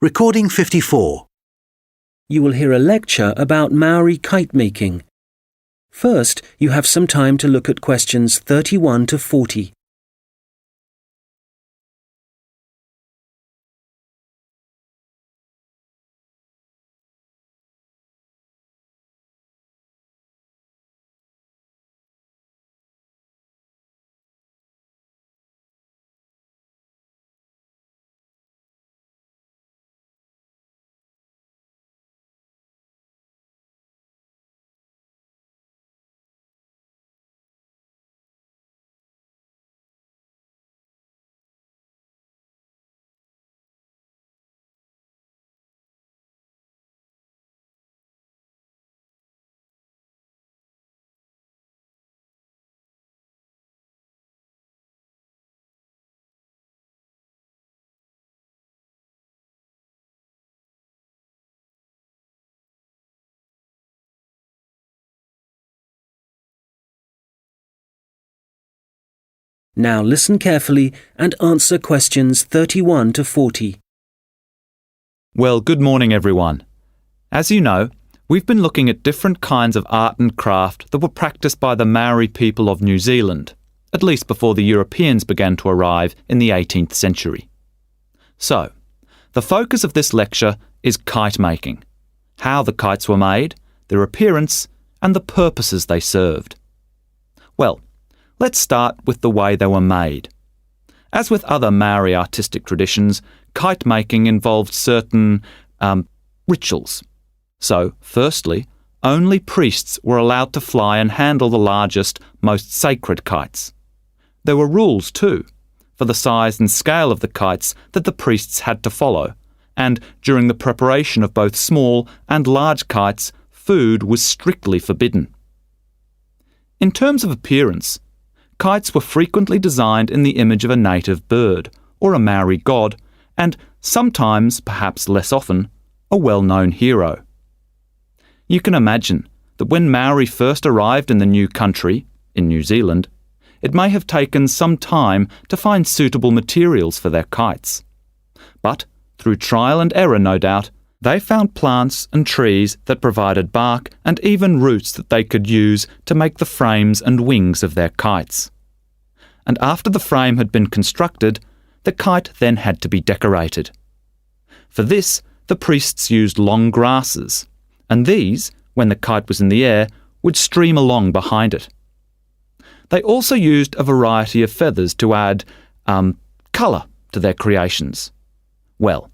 Recording 54. You will hear a lecture about Maori kite making. First, you have some time to look at questions 31 to 40. Now listen carefully and answer questions 31 to 40. Well, good morning everyone. As you know, we've been looking at different kinds of art and craft that were practiced by the Maori people of New Zealand, at least before the Europeans began to arrive in the 18th century. So, the focus of this lecture is kite making, how the kites were made, their appearance, and the purposes they served. Well, let's start with the way they were made. As with other Maori artistic traditions, kite making involved certain rituals. So, firstly, only priests were allowed to fly and handle the largest, most sacred kites. There were rules too, for the size and scale of the kites that the priests had to follow, and during the preparation of both small and large kites, food was strictly forbidden. In terms of appearance, kites were frequently designed in the image of a native bird, or a Maori god, and sometimes, perhaps less often, a well-known hero. You can imagine that when Maori first arrived in the new country, in New Zealand, it may have taken some time to find suitable materials for their kites. But, through trial and error no doubt, they found plants and trees that provided bark and even roots that they could use to make the frames and wings of their kites. And after the frame had been constructed, the kite then had to be decorated. For this, the priests used long grasses, and these, when the kite was in the air, would stream along behind it. They also used a variety of feathers to add colour to their creations. Well,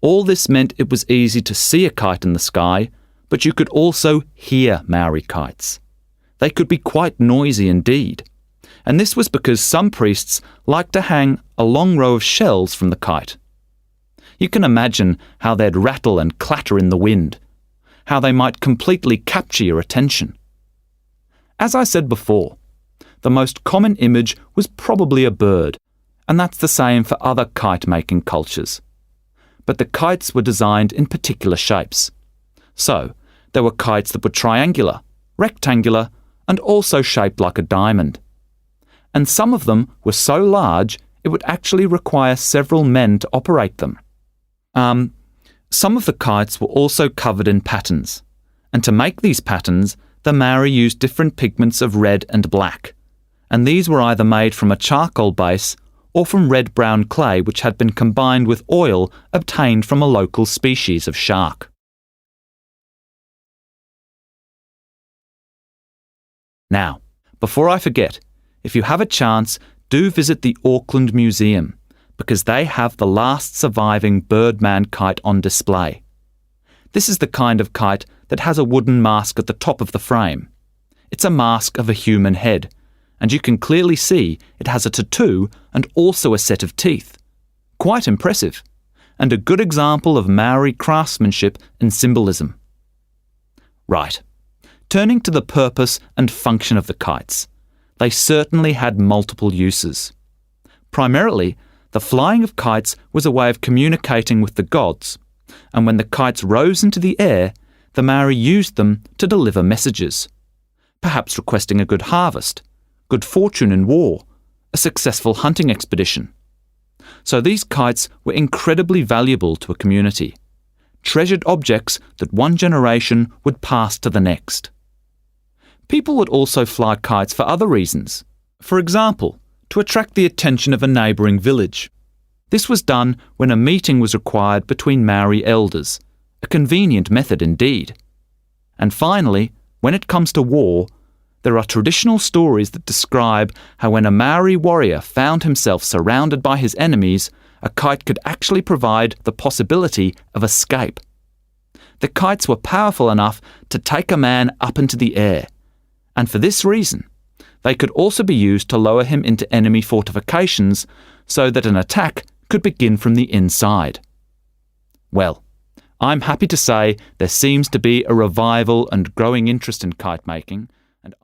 all this meant it was easy to see a kite in the sky, but you could also hear Maori kites. They could be quite noisy indeed, and this was because some priests liked to hang a long row of shells from the kite. You can imagine how they'd rattle and clatter in the wind, how they might completely capture your attention. As I said before, the most common image was probably a bird, and that's the same for other kite-making cultures. But the kites were designed in particular shapes. So, there were kites that were triangular, rectangular, and also shaped like a diamond. And some of them were so large it would actually require several men to operate them. Some of the kites were also covered in patterns, and to make these patterns, the Maori used different pigments of red and black, and these were either made from a charcoal base or from red-brown clay which had been combined with oil obtained from a local species of shark. Now, before I forget, if you have a chance, do visit the Auckland Museum, because they have the last surviving Birdman kite on display. This is the kind of kite that has a wooden mask at the top of the frame. It's a mask of a human head, and you can clearly see it has a tattoo and also a set of teeth. Quite impressive, and a good example of Maori craftsmanship and symbolism. Right, turning to the purpose and function of the kites. They certainly had multiple uses. Primarily, the flying of kites was a way of communicating with the gods, and when the kites rose into the air, the Maori used them to deliver messages, perhaps requesting a good harvest, good fortune in war, a successful hunting expedition. so these kites were incredibly valuable to a community, treasured objects that one generation would pass to the next. People would also fly kites for other reasons. For example, to attract the attention of a neighbouring village. This was done when a meeting was required between Maori elders, a convenient method indeed. And finally, when it comes to war, there are traditional stories that describe how when a Maori warrior found himself surrounded by his enemies, a kite could actually provide the possibility of escape. The kites were powerful enough to take a man up into the air, and for this reason, they could also be used to lower him into enemy fortifications so that an attack could begin from the inside. Well, I'm happy to say there seems to be a revival and growing interest in kite making, and